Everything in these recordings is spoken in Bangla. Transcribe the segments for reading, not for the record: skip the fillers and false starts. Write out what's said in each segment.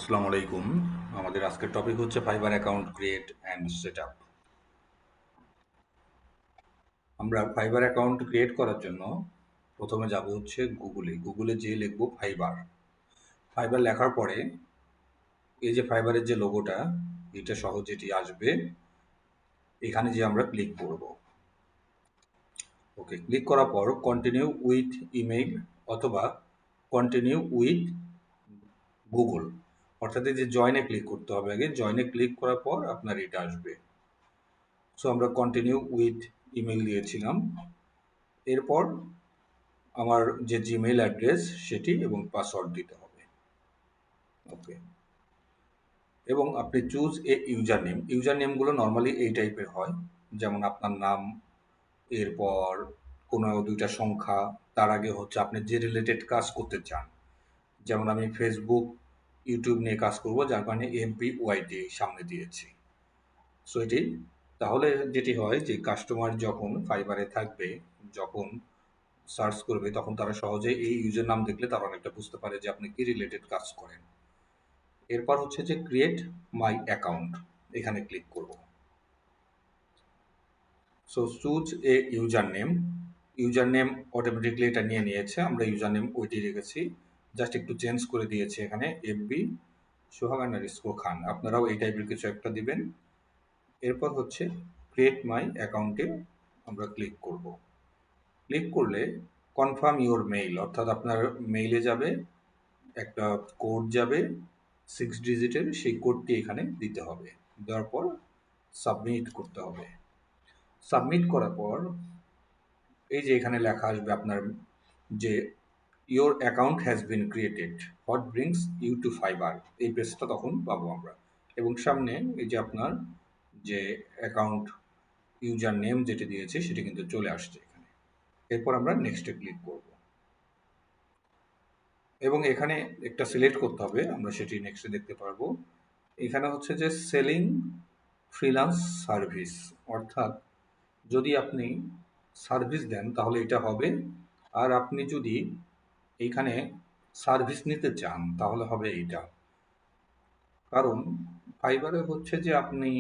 আসসালামু আলাইকুম। আমাদের আজকের টপিক হচ্ছে fibre account create and set up. আমরা ফাইবার অ্যাকাউন্ট ক্রিয়েট করার জন্য প্রথমে যাব হচ্ছে গুগলে যেয়ে লিখব ফাইবার। ফাইবার লেখার পরে এই যে ফাইবারের যে লোগোটা, এটা সহ যেটি আসবে, এখানে যে আমরা ক্লিক করব। ওকে, ক্লিক করার পর কন্টিনিউ উইথ ইমেইল অথবা কন্টিনিউ উইথ গুগল, অর্থাৎ এই যে জয়েনে ক্লিক করতে হবে। আগে জয়েনে ক্লিক করার পর আপনার এটা আসবে। সো আমরা কন্টিনিউ উইথ ইমেল দিয়েছিলাম। এরপর আমার যে জিমেইল অ্যাড্রেস সেটি এবং পাসওয়ার্ড দিতে হবে। ওকে, এবং আপনি চুজ এ ইউজার নেমগুলো নর্মালি এই টাইপের হয়, যেমন আপনার নাম, এরপর কোনো দুইটা সংখ্যা, তার আগে হচ্ছে আপনি যে রিলেটেড কাজ করতে চান। যেমন আমি ফেসবুক, ইউটিউব নিয়ে কাজ করব, যার কারণে MPYT সামনে দিয়েছি। সো এটি তাহলে যেটি হয় যে কাস্টমার যখন ফাইবারে থাকবে, যখন সার্চ করবে, তখন তারা সহজেই এই ইউজার নাম দেখলে তারা অনেকটা বুঝতে পারে যে আপনি কি রিলেটেড কাজ করেন। এরপর হচ্ছে যে ক্রিয়েট মাই অ্যাকাউন্ট, এখানে ক্লিক করব। So choose a user name automatically এটা নিয়ে নিয়েছে, আমরা ইউজার নেম ওইটি রেখেছি, জাস্ট একটু চেঞ্জ করে দিয়েছি এখানে FB সোহাগ__ খান। আপনারাও এই টাইপের কিছু একটা দিবেন। এরপর হচ্ছে ক্রিয়েট মাই অ্যাকাউন্টে আমরা ক্লিক করব। ক্লিক করলে কনফার্ম ইওর মেইল, অর্থাৎ আপনার মেইলে যাবে একটা কোড, যাবে 6 ডিজিটের, সেই কোডটি এখানে দিতে হবে। দেওয়ার পর সাবমিট করতে হবে। সাবমিট করার পর এই যে এখানে লেখা আসবে আপনার যে your account has been created, what brings you to Fiverr, এই পেজটা তখন পাবো আমরা। এবং সামনে এই যে আপনার যে অ্যাকাউন্ট ইউজার নেম যেটি দিয়েছে সেটি কিন্তু চলে আসছে এখানে। এরপর আমরা নেক্সটে ক্লিক করব এবং এখানে একটা সিলেক্ট করতে হবে, আমরা সেটি নেক্সটে দেখতে পারবো। এখানে হচ্ছে যে সেলিং ফ্রিল্যান্স সার্ভিস, অর্থাৎ যদি আপনি সার্ভিস দেন তাহলে এটা হবে, আর আপনি যদি এইখানে সার্ভিস নিতে চান তাহলে হবে এইটা। কারণ ফাইবারে হচ্ছে যে আপনি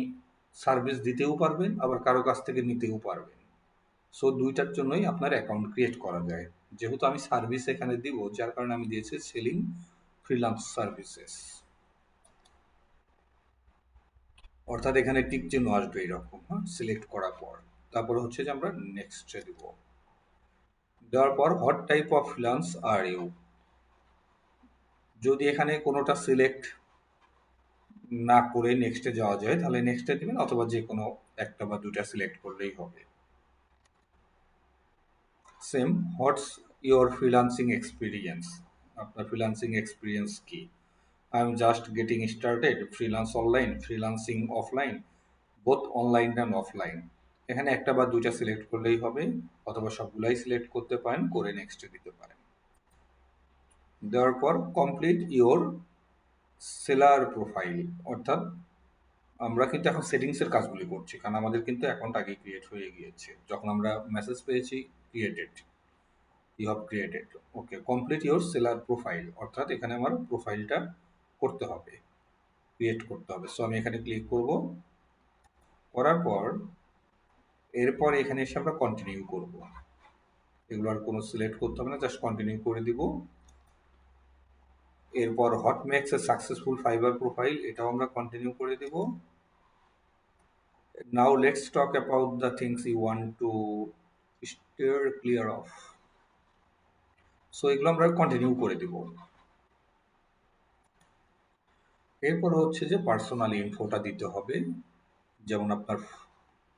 সার্ভিস দিতেও পারবেন, আবার কারো কাছ থেকে নিতেও পারবেন। সো দুইটার জন্যই আপনার অ্যাকাউন্ট ক্রিয়েট করা যায়। যেহেতু আমি সার্ভিস এখানে দিব, যার কারণে আমি দিয়েছি সেলিং ফ্রিল্যান্স সার্ভিসেস, অর্থাৎ এখানে টিক চিহ্ন আসবে এরকম। হ্যাঁ, সিলেক্ট করার পর তারপর হচ্ছে যে আমরা নেক্সটে দিব। দেওয়ার পর what type of freelance are you, যদি এখানে কোনোটা সিলেক্ট না করে নেক্সটে যাওয়া যায় তাহলে নেক্সটে দিবেন, অথবা যে কোনো একটা বা দুটা সিলেক্ট করলেই হবে। Same, what's your freelancing experience, আপনার ফ্রিল্যান্সিং এক্সপিরিয়েন্স কি। I am just getting started, freelance online, freelancing offline, both online and offline. এখানে একটা বা দুইটা সিলেক্ট করলেই হবে, অথবা সবগুলাই সিলেক্ট করতে পারেন, করে নেক্সটে দিতে পারেন। দেওয়ার পর কমপ্লিট ইওর সেলার প্রোফাইল, অর্থাৎ আমরা কিন্তু এখন সেটিংসের কাজগুলি করছি, কারণ আমাদের কিন্তু অ্যাকাউন্ট আগে ক্রিয়েট হয়ে গিয়েছে। যখন আমরা মেসেজ পেয়েছি created, you have created, okay, complete your seller profile, অর্থাৎ এখানে আমার প্রোফাইলটা করতে হবে, ক্রিয়েট করতে হবে। সো আমি এখানে ক্লিক করব। করার পর এরপর এখানে এসে আমরা কন্টিনিউ করব। এগুলো আর কোনো সিলেক্ট করতে হবে না, জাস্ট কন্টিনিউ করে দিব। এরপর what makes a successful Fiverr profile, এটাও আমরা কন্টিনিউ করে দিব। Now let's talk about the things you want to steer clear of. So এগুলো আমরা কন্টিনিউ করে দিব। এরপর হচ্ছে যে পার্সোনাল ইনফোটা দিতে হবে, যেমন আপনার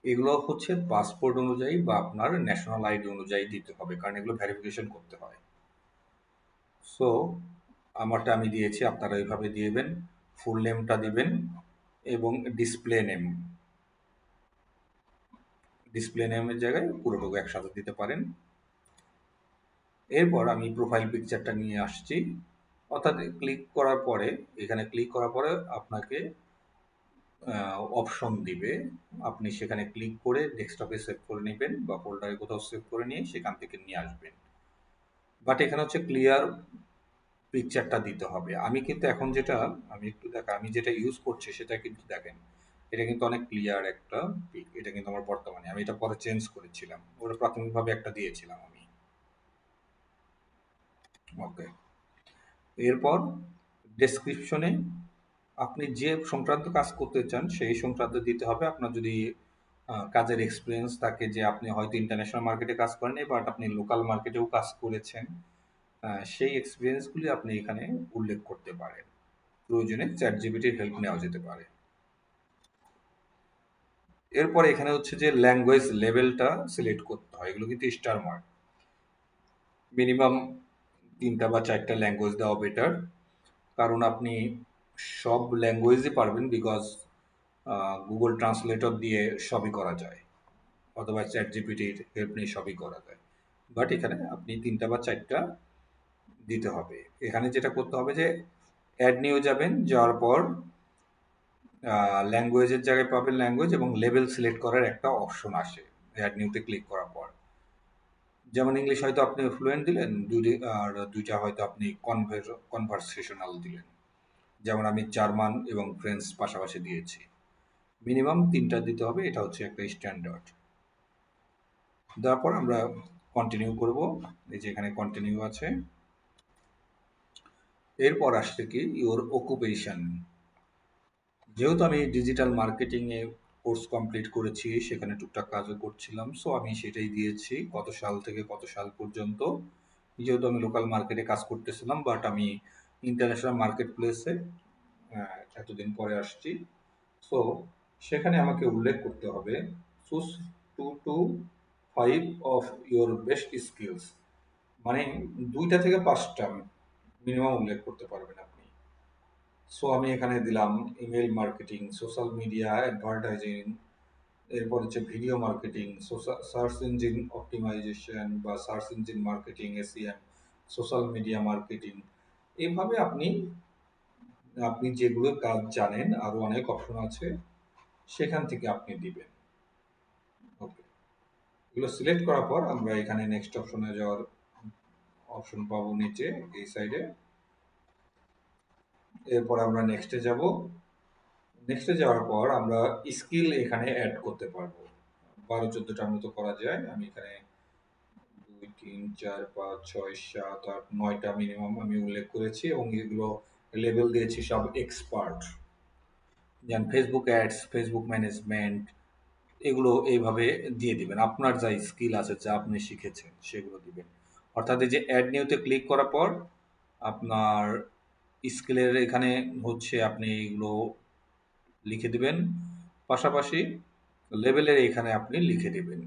এগুলো হচ্ছে পাসপোর্ট অনুযায়ী বা আপনার ন্যাশনাল আইডি অনুযায়ী দিতে হবে, কারণ এগুলো ভেরিফিকেশন করতে হয়। সো আমারটা আমি দিয়েছি, আপনারা এইভাবে দিয়েবেন। ফুল নেমটা দিবেন এবং ডিসপ্লে নেমের জায়গায় পুরোটুকু একসাথে দিতে পারেন। এরপর আমি প্রোফাইল পিকচারটা নিয়ে আসছি, অর্থাৎ ক্লিক করার পরে, এখানে ক্লিক করার পরে আপনাকে অপশন দিবে, আপনি সেখানে ক্লিক করে ডেস্কটপে সেভ করে নেবেন বা ফোল্ডারে কোথাও সেভ করে নিয়ে সেখান থেকে নিয়ে আসবেন। বাট এখানে হচ্ছে ক্লিয়ার পিকচারটা দিতে হবে। আমি কিন্তু এখন যেটা আমি একটু দেখা আমি যেটা ইউজ করছি সেটা কিন্তু দেখেন, এটা কিন্তু অনেক ক্লিয়ার একটা পিক। এটা কিন্তু আমার বর্তমানে, আমি এটা পরে চেঞ্জ করেছিলাম, ওটা প্রাথমিকভাবে একটা দিয়েছিলাম আমি। ওকে, এরপর ডেসক্রিপশনে আপনি যে সংক্রান্ত কাজ করতে চান সেই সংক্রান্ত দিতে হবে। আপনার যদি কাজের এক্সপিরিয়েন্স থাকে যে আপনি হয়তো ইন্টারন্যাশনাল মার্কেটে কাজ করেন বাট আপনি লোকাল মার্কেটেও কাজ করেছেন, সেই এক্সপিরিয়েন্সগুলি আপনি এখানে উল্লেখ করতে পারেন। প্রয়োজনে চ্যাট জিপিটির হেল্প নেওয়া যেতে পারে। এরপর এখানে হচ্ছে যে ল্যাঙ্গুয়েজ লেভেলটা সিলেক্ট করতে হয়, এগুলো কিন্তু স্টার মার্ক। মিনিমাম ৩টা বা ৪টা ল্যাঙ্গুয়েজ দেওয়া বেটার, কারণ আপনি সব ল্যাঙ্গুয়েজই পারবেন, বিকজ গুগল ট্রান্সলেটর দিয়ে সবই করা যায়, অথবা চ্যাট জিপিটির হেল্প নিয়ে সবই করা যায়। বাট এখানে আপনি ৩টা বা ৪টা দিতে হবে। এখানে যেটা করতে হবে যে অ্যাড নিউ যাবেন, যাওয়ার পর ল্যাঙ্গুয়েজের জায়গায় পাবেন ল্যাঙ্গুয়েজ, এবং লেভেল সিলেক্ট করার একটা অপশন আসে অ্যাড নিউতে ক্লিক করার পর। যেমন ইংলিশ হয়তো আপনি ফ্লুয়েন্ট দিলেন, আর দুইটা হয়তো আপনি কনভারসেশনাল দিলেন। যেমন আমি জার্মান এবং ফ্রেঞ্চ পাশাপাশি দিয়েছি। মিনিমাম ৩টা দিতে হবে, এটা হচ্ছে একটা স্ট্যান্ডার্ড। তারপর আমরা কন্টিনিউ করব। এই যে এখানে কন্টিনিউ আছে। এরপর আসছে কি ইওর অকুপেশন। যেহেতু আমি ডিজিটাল মার্কেটিং এ কোর্স কমপ্লিট করেছি, সেখানে টুকটাক কাজও করছিলাম, সো আমি সেটাই দিয়েছি কত সাল থেকে কত সাল পর্যন্ত। যেহেতু আমি লোকাল মার্কেটে কাজ করতেছিলাম বাট আমি ইন্টারন্যাশনাল মার্কেট প্লেসে এতদিন পরে আসছি, সো সেখানে আমাকে উল্লেখ করতে হবে choose 2 to 5 of your best skills, মানে 2টা থেকে 5টা মিনিমাম উল্লেখ করতে পারবেন আপনি। সো আমি এখানে দিলাম email marketing, social media advertising, এরপর হচ্ছে video marketing, search engine optimisation বা search engine marketing, SEM, social media marketing. এইভাবে আপনি আপনি যেগুলো কাজ জানেন, আরো অনেক অপশন আছে, সেখান থেকে আপনি দিবেন। ওকে, এগুলো সিলেক্ট করার পর আমরা এখানে নেক্সট অপশনে যাওয়ার অপশন পাবো নিচে এই সাইডে। এরপর আমরা নেক্সটে যাব। নেক্সটে যাওয়ার পর আমরা স্কিল এখানে অ্যাড করতে পারবো। 12-14টার মতো করা যায়। আমি এখানে 2, 3, 4, 5, 6, 7, 8, 9টা মিনিমাম আমি উল্লেখ করেছি, এবং এগুলো লেবেল দিয়েছি সব এক্সপার্ট। যেমন ফেসবুক অ্যাডস, ফেসবুক ম্যানেজমেন্ট, এগুলো এইভাবে দিয়ে দিবেন। আপনার যা স্কিল আছে, যা আপনি শিখেছেন সেগুলো দিবেন। অর্থাৎ এই যে অ্যাড নিউতে ক্লিক করার পর আপনার স্কিলের এখানে হচ্ছে আপনি এগুলো লিখে দিবেন, পাশাপাশি লেভেলের এখানে আপনি লিখে দিবেন।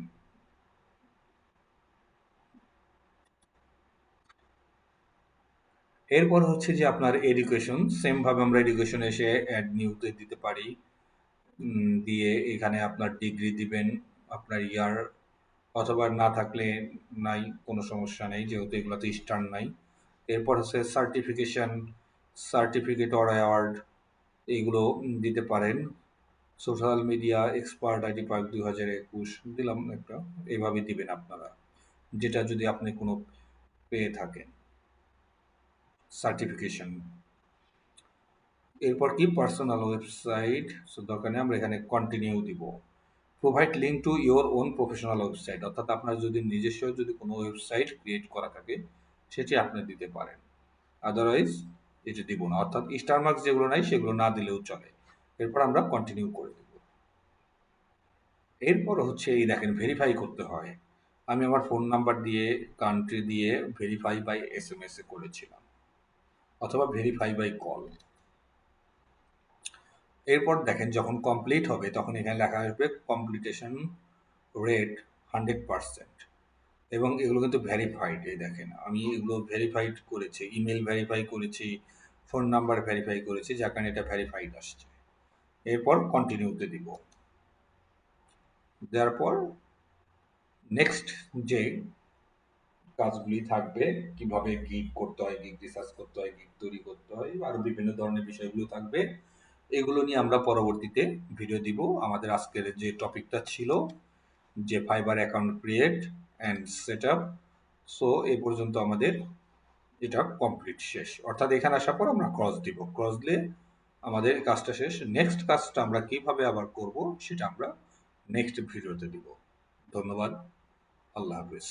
এরপর হচ্ছে যে আপনার এডুকেশন, সেম ভাবে আমরা এডুকেশন এসে অ্যাড নিউতে দিতে পারি। দিয়ে এখানে আপনার ডিগ্রি দিবেন, আপনার ইয়ার, অথবা না থাকলে নাই, কোনো সমস্যা নেই, যেহেতু এগুলোতে স্টার নাই। এরপর হচ্ছে সার্টিফিকেশন, সার্টিফিকেট অর অ্যাওয়ার্ড, এইগুলো দিতে পারেন। Social media expert ID park 2021 দিলাম একটা, এইভাবে দিবেন আপনারা, যেটা যদি আপনি কোনো পেয়ে থাকেন সার্টিফিকেশন। এরপর কি পার্সোনাল ওয়েবসাইট, সো দরকার নেই, আমরা এখানে কন্টিনিউ দিব। Provide link to your own professional website, অর্থাৎ আপনার যদি নিজস্ব যদি কোনো ওয়েবসাইট ক্রিয়েট করা থাকে সেটি আপনি দিতে পারেন, আদারওয়াইজ এটা দিব না। অর্থাৎ স্টার মার্কস যেগুলো নাই সেগুলো না দিলেও চলে। এরপর আমরা কন্টিনিউ করে দেব। এরপর হচ্ছে এই দেখেন ভেরিফাই করতে হয়। আমি আমার ফোন নাম্বার দিয়ে, কান্ট্রি দিয়ে ভেরিফাই বাই এসএমএস এ করেছিলাম, অথবা ভেরিফাই বাই কল। এরপর দেখেন যখন কমপ্লিট হবে তখন এখানে লেখা আসবে কমপ্লিটেশন রেট 100%, এবং এগুলো কিন্তু ভেরিফাইড। এই দেখেন আমি এগুলো ভেরিফাইড করেছি, ইমেল ভেরিফাই করেছি, ফোন নাম্বার ভেরিফাই করেছি, যার কারণে এটা ভেরিফাইড আসছে। এরপর কন্টিনিউতে দিব। দেওয়ার পর নেক্সট যে কাজগুলি থাকবে, কিভাবে গিগ করতে হয়, গিগ রিসার্চ করতে হয়, গিগ তৈরি করতে হয়, আরো বিভিন্ন ধরনের বিষয়গুলো থাকবে। এগুলো নিয়ে আমরা পরবর্তীতে ভিডিও দিব। আমাদের আজকের যে টপিকটা ছিল যে Fiverr account create and set up, so এ পর্যন্ত আমাদের এটা কমপ্লিট শেষ, অর্থাৎ এখানে আসার পর আমরা ক্রস দিব, ক্রস দিলে আমাদের কাজটা শেষ। নেক্সট কাজটা আমরা কিভাবে আবার করব সেটা আমরা নেক্সট ভিডিওতে দিব। ধন্যবাদ, আল্লাহ হাফিজ।